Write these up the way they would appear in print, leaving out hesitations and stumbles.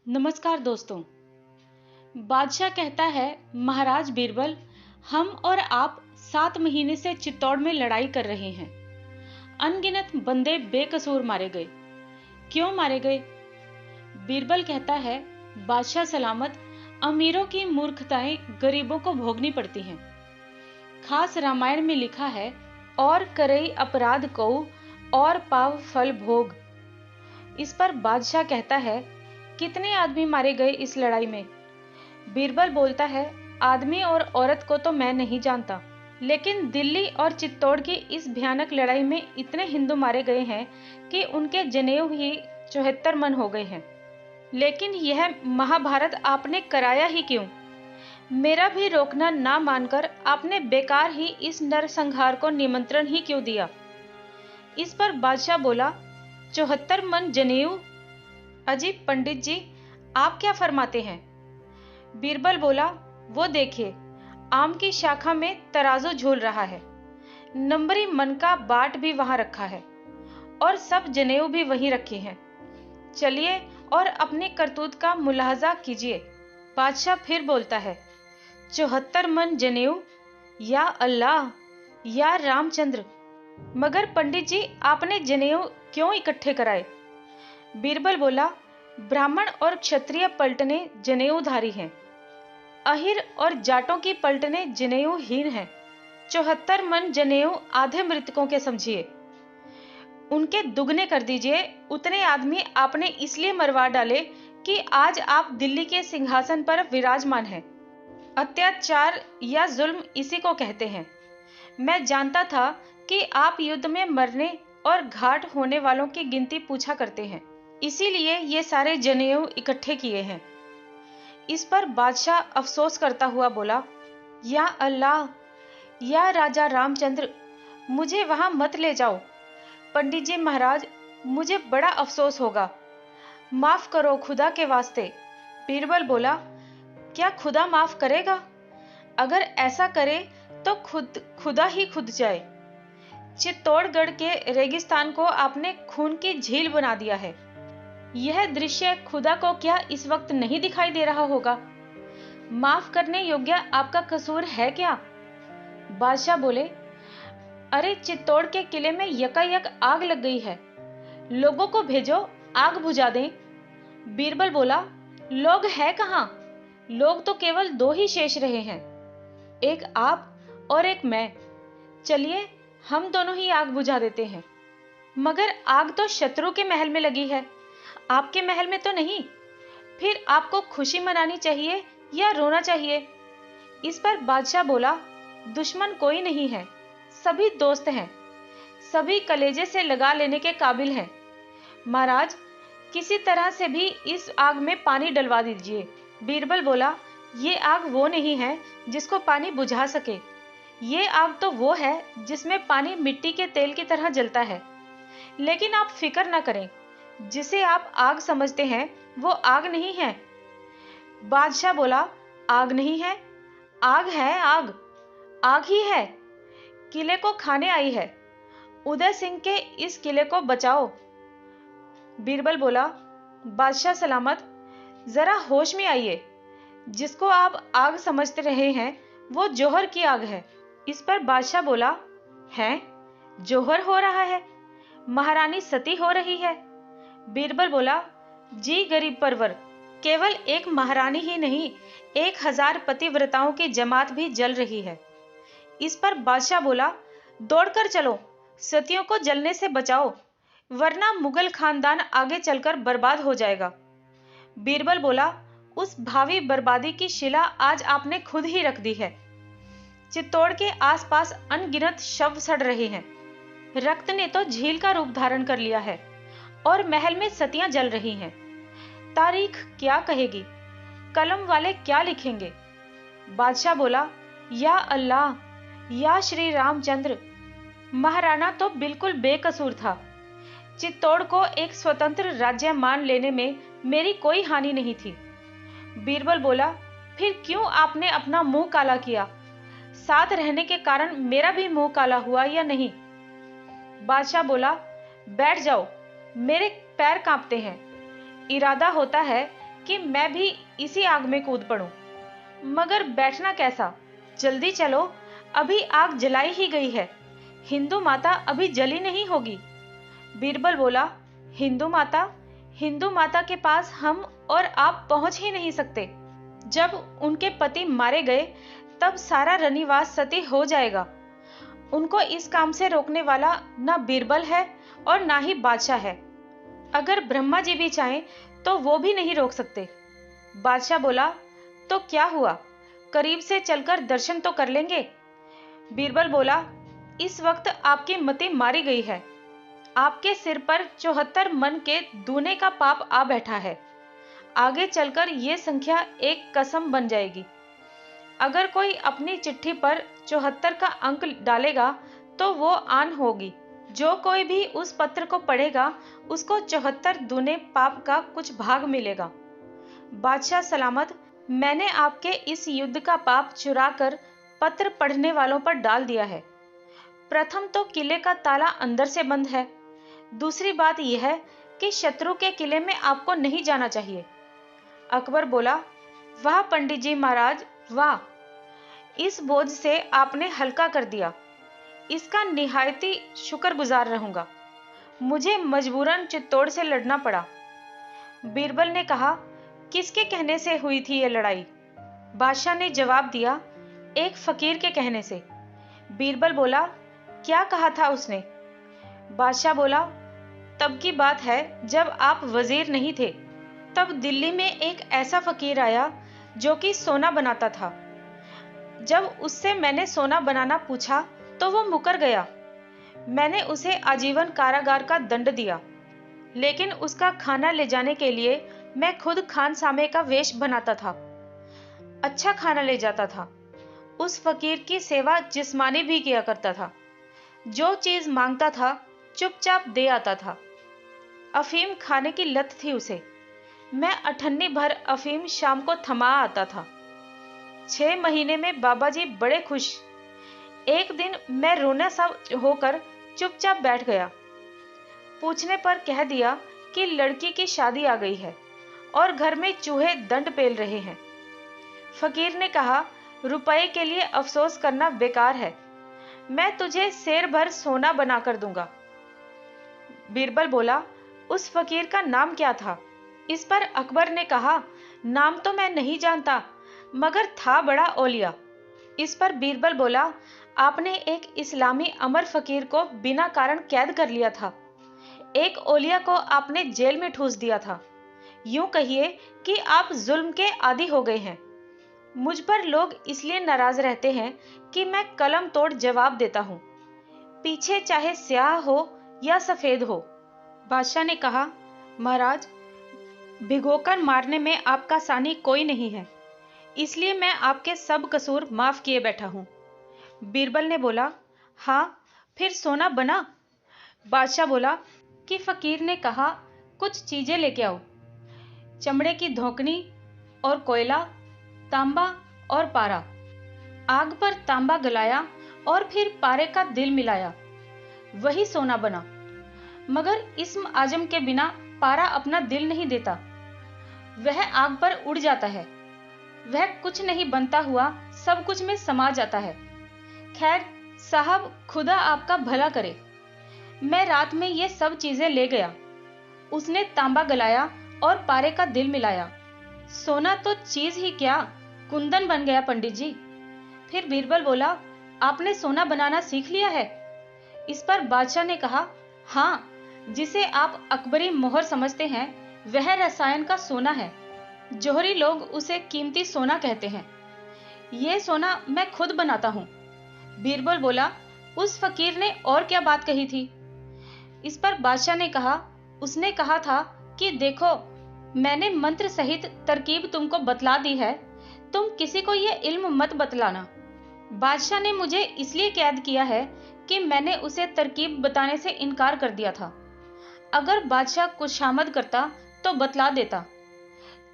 नमस्कार दोस्तों। बादशाह कहता है, महाराज बीरबल, हम और आप 7 महीने से चित्तौड़ में लड़ाई कर रहे हैं। अनगिनत बंदे बेकसूर मारे गए। क्यों मारे गए? बीरबल कहता है, बादशाह सलामत, अमीरों की मूर्खताएं गरीबों को भोगनी पड़ती हैं। खास रामायण में लिखा है, और करई अपराध को और पाव फल भोग। इस पर बादशाह कहता है, कितने आदमी मारे गए इस लड़ाई में? बीरबल बोलता है, आदमी और औरत को तो मैं नहीं जानता, लेकिन दिल्ली और चित्तौड़ की इस भयानक लड़ाई में इतने हिंदू मारे गए हैं कि उनके जनेऊ ही 74 मन हो गए हैं। लेकिन यह महाभारत आपने कराया ही क्यों? मेरा भी रोकना ना मानकर आपने बेकार ही इस नरसंहार को निमंत्रण ही क्यों दिया? इस पर बादशाह बोला, 74 मन जनेऊ? अजीब पंडित जी, आप क्या फरमाते हैं? बीरबल बोला, वो देखिए, आम की शाखा में तराजू झूल रहा है। नंबरी मन का बाट भी वहां रखा है और सब जनेऊ भी वहीं रखे हैं। चलिए और अपनी करतूत का मुलाहजा कीजिए। बादशाह फिर बोलता है, 74 मन जनेऊ? या अल्लाह, या रामचंद्र! मगर पंडित जी, आपने जनेऊ क्यों इकट्ठे कराए? बीरबल बोला, ब्राह्मण और क्षत्रिय पलटने जनेऊधारी हैं। अहिर और जाटों की पलटने जनेऊहीन हैं। 74 मन जनेऊ आधे मृतकों के समझिए। उनके दुगने कर दीजिए। उतने आदमी आपने इसलिए मरवा डाले कि आज आप दिल्ली के सिंहासन पर विराजमान हैं। अत्याचार या जुल्म इसी को कहते हैं। मैं जानता था कि आप युद्ध में मरने और घाट होने वालों की गिनती पूछा करते हैं, इसीलिए ये सारे जनेऊ इकट्ठे किए हैं। इस पर बादशाह अफसोस करता हुआ बोला, या अल्लाह, या राजा रामचंद्र, मुझे वहां मत ले जाओ। पंडित जी महाराज, मुझे बड़ा अफसोस होगा। माफ करो खुदा के वास्ते। बीरबल बोला, क्या खुदा माफ करेगा? अगर ऐसा करे तो खुदा ही खुद जाए। चित्तौड़गढ़ के रेगिस्तान को आपने खून की झील बना दिया है। यह दृश्य खुदा को क्या इस वक्त नहीं दिखाई दे रहा होगा? माफ करने योग्य आपका कसूर है क्या? बादशाह बोले, अरे चित्तौड़ के किले में यकायक आग लग गई है। लोगों को भेजो, आग बुझा दें। बीरबल बोला, लोग है कहां? लोग तो केवल 2 ही शेष रहे हैं, एक आप और एक मैं। चलिए हम दोनों ही आग बुझा देते हैं। मगर आग तो शत्रु के महल में लगी है, आपके महल में तो नहीं। फिर आपको खुशी मनानी चाहिए या रोना चाहिए? इस पर बादशाह बोला, दुश्मन कोई नहीं है, सभी दोस्त हैं, सभी कलेजे से लगा लेने के काबिल हैं। महाराज, किसी तरह से भी इस आग में पानी डलवा दीजिए। बीरबल बोला, ये आग वो नहीं है जिसको पानी बुझा सके। ये आग तो वो है जिसमें पानी मिट्टी के तेल की तरह जलता है। लेकिन आप फिक्र न करें, जिसे आप आग समझते हैं वो आग नहीं है। बादशाह बोला, आग नहीं है? आग है, आग आग ही है। किले को खाने आई है। उदय सिंह के इस किले को बचाओ। बीरबल बोला, बादशाह सलामत, जरा होश में आइए। जिसको आप आग समझते रहे हैं वो जौहर की आग है। इस पर बादशाह बोला, है? जौहर हो रहा है? महारानी सती हो रही है? बीरबल बोला, जी गरीब परवर, केवल एक महारानी ही नहीं, 1000 पतिव्रताओं की जमात भी जल रही है। इस पर बादशाह बोला, दौड़कर चलो, सतियों को जलने से बचाओ, वरना मुगल खानदान आगे चलकर बर्बाद हो जाएगा। बीरबल बोला, उस भावी बर्बादी की शिला आज आपने खुद ही रख दी है। चित्तौड़ के आसपास अनगिनत शव सड़ रहे हैं। रक्त ने तो झील का रूप धारण कर लिया है और महल में सतियां जल रही हैं। तारीख क्या कहेगी? कलम वाले क्या लिखेंगे? बादशाह बोला, या अल्लाह, या श्री रामचंद्र, महाराणा तो बिल्कुल बेकसूर था। चित्तौड़ को एक स्वतंत्र राज्य मान लेने में मेरी कोई हानि नहीं थी। बीरबल बोला, फिर क्यों आपने अपना मुंह काला किया? साथ रहने के कारण मेरा भी मुंह काला हुआ या नहीं? बादशाह बोला, बैठ जाओ, मेरे पैर कांपते हैं। इरादा होता है कि मैं भी इसी आग में कूद पड़ूं। मगर बैठना कैसा? जल्दी चलो, अभी आग जलाई ही गई है, हिंदू माता अभी जली नहीं होगी। बीरबल बोला, हिंदू माता? हिंदू माता के पास हम और आप पहुंच ही नहीं सकते। जब उनके पति मारे गए तब सारा रनिवास सती हो जाएगा। उनको इस काम से रोकने वाला ना बीरबल है और ना ही बादशाह है। अगर ब्रह्मा जी भी चाहें तो वो भी नहीं रोक सकते। बादशाह बोला, तो क्या हुआ, करीब से चलकर दर्शन तो कर लेंगे। बीरबल बोला, इस वक्त आपकी मति मारी गई है। आपके सिर पर 74 मन के दूने का पाप आ बैठा है। आगे चलकर ये संख्या एक कसम बन जाएगी। अगर कोई अपनी चिट्ठी पर 74 का अंक डालेगा तो वो आन होगी। जो कोई भी उस पत्र को पढ़ेगा उसको 74 दूने पाप का कुछ भाग मिलेगा। बादशाह सलामत, मैंने आपके इस युद्ध का पाप चुराकर पत्र पढ़ने वालों पर डाल दिया है। प्रथम तो किले का ताला अंदर से बंद है। दूसरी बात यह है कि शत्रु के किले में आपको नहीं जाना चाहिए। अकबर बोला, वाह पंडित जी महाराज, वाह, इस बोझ से आपने हल्का कर दिया। इसका निहायती शुक्रगुजार रहूंगा। मुझे मजबूरन चित्तौड़ से लड़ना पड़ा। बीरबल ने कहा, किसके कहने से हुई थी ये लड़ाई? बादशाह ने जवाब दिया, एक फकीर के कहने से। बीरबल बोला, क्या कहा था उसने? बादशाह बोला, तब की बात है जब आप वजीर नहीं थे। तब दिल्ली में एक ऐसा फकीर आया जो कि सोना बनाता था। जब उससे मैंने सोना बनाना पूछा तो वो मुकर गया। मैंने उसे आजीवन कारागार का दंड दिया, लेकिन उसका खाना ले जाने के लिए मैं खुद खानसामे का वेश बनाता था। अच्छा खाना ले जाता था। उस फकीर की सेवा जिस्मानी भी किया करता था। जो चीज मांगता था चुपचाप दे आता था। अफीम खाने की लत थी उसे। मैं अठन्नी भर अफीम शाम को थमा आता था। 6 महीने में बाबा जी बड़े खुश। एक दिन मैं रोना सा होकर चुपचाप बैठ गया। पूछने पर कह दिया कि लड़की की शादी आ गई है और घर में चूहे दंड पेल रहे हैं। फकीर ने कहा, रुपए के लिए अफसोस करना बेकार है, मैं तुझे शेर भर सोना बना कर दूंगा। बीरबल बोला, उस फकीर का नाम क्या था? इस पर अकबर ने कहा, नाम तो मैं नहीं जानता, मगर था बड़ा औलिया। इस पर बीरबल बोला, आपने एक इस्लामी अमर फकीर को बिना कारण कैद कर लिया था। एक औलिया को आपने जेल में ठूस दिया था। यूं कहिए कि आप जुल्म के आदी हो गए हैं। मुझ पर लोग इसलिए नाराज रहते हैं कि मैं कलम तोड़ जवाब देता हूं, पीछे चाहे स्याह हो या सफेद हो। बादशाह ने कहा, महाराज, भिगोकर मारने में आपका सानी कोई नहीं है, इसलिए मैं आपके सब कसूर माफ किए बैठा हूं। बीरबल ने बोला, हाँ, फिर सोना बना? बादशाह बोला कि फकीर ने कहा, कुछ चीजें लेके आओ। चमड़े की धोकनी और कोयला, तांबा और पारा। आग पर तांबा गलाया और फिर पारे का दिल मिलाया, वही सोना बना। मगर इस्म आजम के बिना पारा अपना दिल नहीं देता, वह आग पर उड़ जाता है। वह कुछ नहीं बनता हुआ सब कुछ में समा जाता है। खैर साहब, खुदा आपका भला करे। मैं रात में ये सब चीजें ले गया। उसने तांबा गलाया और पारे का दिल मिलाया। सोना तो चीज ही क्या, कुंदन बन गया पंडित जी। फिर बीरबल बोला, आपने सोना बनाना सीख लिया है? इस पर बादशाह ने कहा, हाँ, जिसे आप अकबरी मोहर समझते हैं वह रसायन का सोना है। जोहरी लोग उसे कीमती सोना कहते हैं। यह सोना मैं खुद बनाता हूं। बीरबल बोला, उस फकीर ने और क्या बात कही थी? इस पर बादशाह ने कहा, उसने कहा था कि देखो, मैंने मंत्र सहित तरकीब तुमको बतला दी है, तुम किसी को यह इल्म मत बतलाना। बादशाह ने मुझे इसलिए कैद किया है कि मैंने उसे तरकीब बताने से इनकार कर दिया था। अगर बादशाह खुशामद करता तो बतला देता।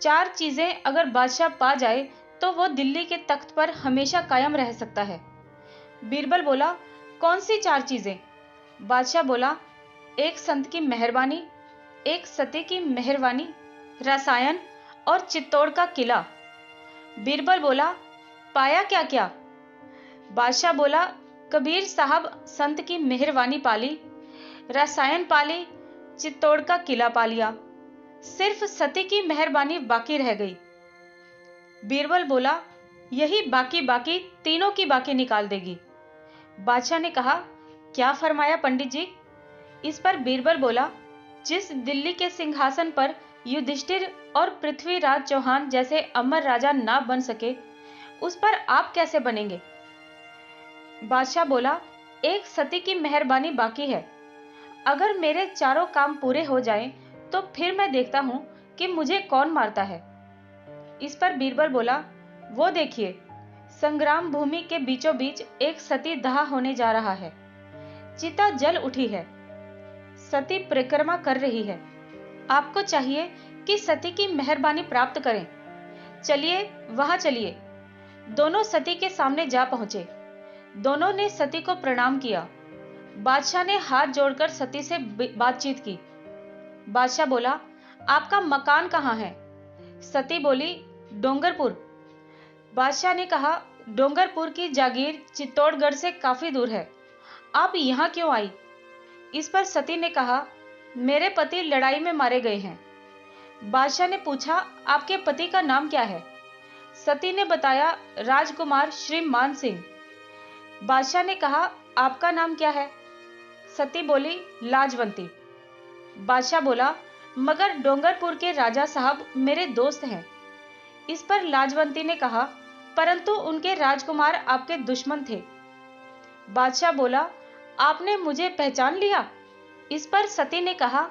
4 चीजें अगर बादशाह पा जाए तो वो दिल्ली के तख्त पर हमेशा कायम रह सकता है। बीरबल बोला, कौन सी 4 चीजें? बादशाह बोला, एक संत की मेहरबानी, एक सती की मेहरबानी, रसायन और चित्तौड़ का किला। बीरबल बोला, पाया क्या क्या? बादशाह बोला, कबीर साहब संत की मेहरबानी पाली, रसायन पाली, चित्तौड़ का किला पा लिया, सिर्फ सती की मेहरबानी बाकी रह गई। बीरबल बोला, यही बाकी बाकी तीनों की बाकी निकाल देगी। बादशाह ने कहा, क्या फरमाया पंडित जी? इस पर बीरबल बोला, जिस दिल्ली के सिंहासन पर युधिष्ठिर और पृथ्वीराज चौहान जैसे अमर राजा ना बन सके, उस पर आप कैसे बनेंगे? बादशाह बोला, एक सती की मेहरबानी बाकी है। अगर मेरे चारों काम पूरे हो जाएं, तो फिर मैं देखता हूं कि मुझे कौन मारता है। इस पर बीरबल बोला, वो देखिए, संग्राम भूमि के बीचों बीच एक सती दहा होने जा रहा है। चिता जल उठी है, सती परिक्रमा कर रही है। आपको चाहिए कि सती की मेहरबानी प्राप्त करें। चलिए, वहां चलिए। दोनों सती के सामने जा पहुंचे। दोनों ने सती को प्रणाम किया। बादशाह ने हाथ जोड़कर सती से बातचीत की। बादशाह बोला, आपका मकान कहाँ है? सती बोली, डोंगरपुर। बादशाह ने कहा, डोंगरपुर की जागीर चित्तौड़गढ़ से काफी दूर है, आप यहाँ क्यों आई? इस पर सती ने कहा, मेरे पति लड़ाई में मारे गए हैं। बादशाह ने पूछा, आपके पति का नाम क्या है? सती ने बताया, राजकुमार श्री मान सिंह। बादशाह ने कहा, आपका नाम क्या है? सती बोली, लाजवंती। बादशाह बोला, मगर डोंगरपुर के राजा साहब मेरे दोस्त हैं। इस पर लाजवंती ने कहा, परंतु उनके राजकुमार आपके दुश्मन थे। बादशाह बोला, आपने मुझे पहचान लिया? इस पर सती ने कहा,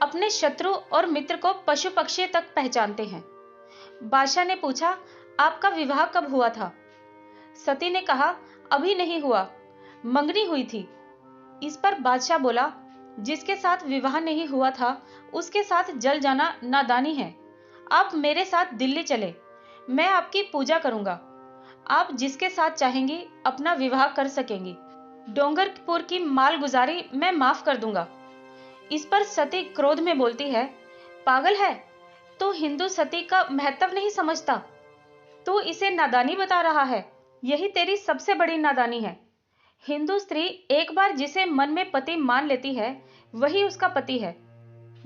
अपने शत्रु और मित्र को पशु पक्षी तक पहचानते हैं। बादशाह ने पूछा, आपका विवाह कब हुआ था? सती ने कहा, अभी नहीं हुआ, मंगनी हुई थी। इस पर बादशाह बोला, जिसके साथ विवाह नहीं हुआ था उसके साथ जल जाना नादानी है। आप मेरे साथ दिल्ली चले, मैं आपकी पूजा करूंगा। आप जिसके साथ चाहेंगी अपना विवाह कर सकेंगी। डोंगरपुर की मालगुजारी मैं माफ कर दूंगा। इस पर सती क्रोध में बोलती है, पागल है, तू हिंदू सती का महत्व नहीं समझता। तू इसे नादानी बता रहा है, यही तेरी सबसे बड़ी नादानी है। हिंदू स्त्री एक बार जिसे मन में पति मान लेती है वही उसका पति है।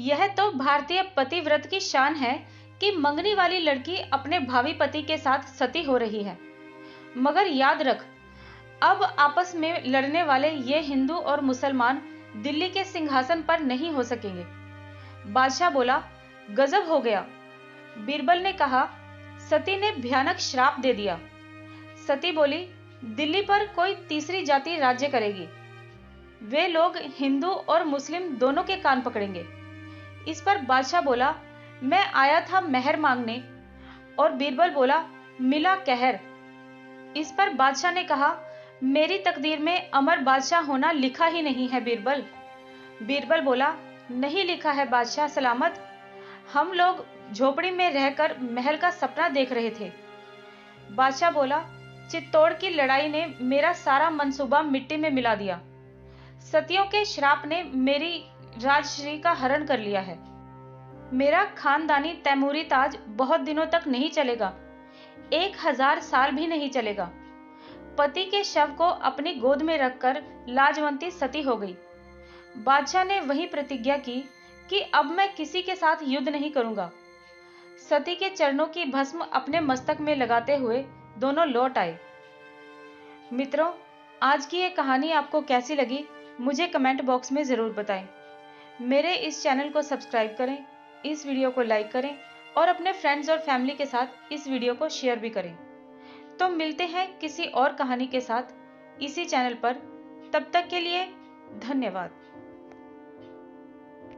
यह तो भारतीय पतिव्रत की शान है कि मंगनी वाली लड़की अपने भावी पति के साथ सती हो रही है। मगर याद रख, अब आपस में लड़ने वाले ये हिंदू और मुसलमान दिल्ली के सिंहासन पर नहीं हो सकेंगे। बादशाह बोला, गजब हो गया। बीरबल ने कहा, सती ने भयानक श्राप दे दिया। सती बोली, दिल्ली पर कोई तीसरी जाति राज्य करेगी। वे लोग हिंदू और मुस्लिम दोनों के कान पकड़ेंगे। इस पर बादशाह बोला, मैं आया था मेहर मांगने, और बीरबल बोला, मिला कहर। इस पर बादशाह ने कहा, मेरी तकदीर में अमर बादशाह होना लिखा ही नहीं है बीरबल। बीरबल बोला, नहीं लिखा है बादशाह सलामत। हम लोग झोपड़ी में रहकर महल का सपना देख रहे थे। बादशाह बोला, चित्तौड़ की लड़ाई ने मेरा सारा मंसूबा मिट्टी में मिला दिया। सतियों के श्राप ने मेरी राजश्री का हरण कर लिया है। मेरा खानदानी तैमूरी ताज बहुत दिनों तक नहीं चलेगा, 1000 साल भी नहीं चलेगा। पति के शव को अपनी गोद में रखकर लाजवंती सती हो गई। बादशाह ने वही प्रतिज्ञा की कि अब मैं किसी के साथ युद्ध नहीं करूंगा। सती के चरणों की भस्म अपने मस्तक में लगाते हुए दोनों लौट आए। मित्रों, आज की ये कहानी आपको कैसी लगी मुझे कमेंट बॉक्स में जरूर बताएं। मेरे इस चैनल को सब्सक्राइब करें, इस वीडियो को लाइक करें और अपने फ्रेंड्स और फैमिली के साथ इस वीडियो को शेयर भी करें। तो मिलते हैं किसी और कहानी के साथ इसी चैनल पर। तब तक के लिए धन्यवाद।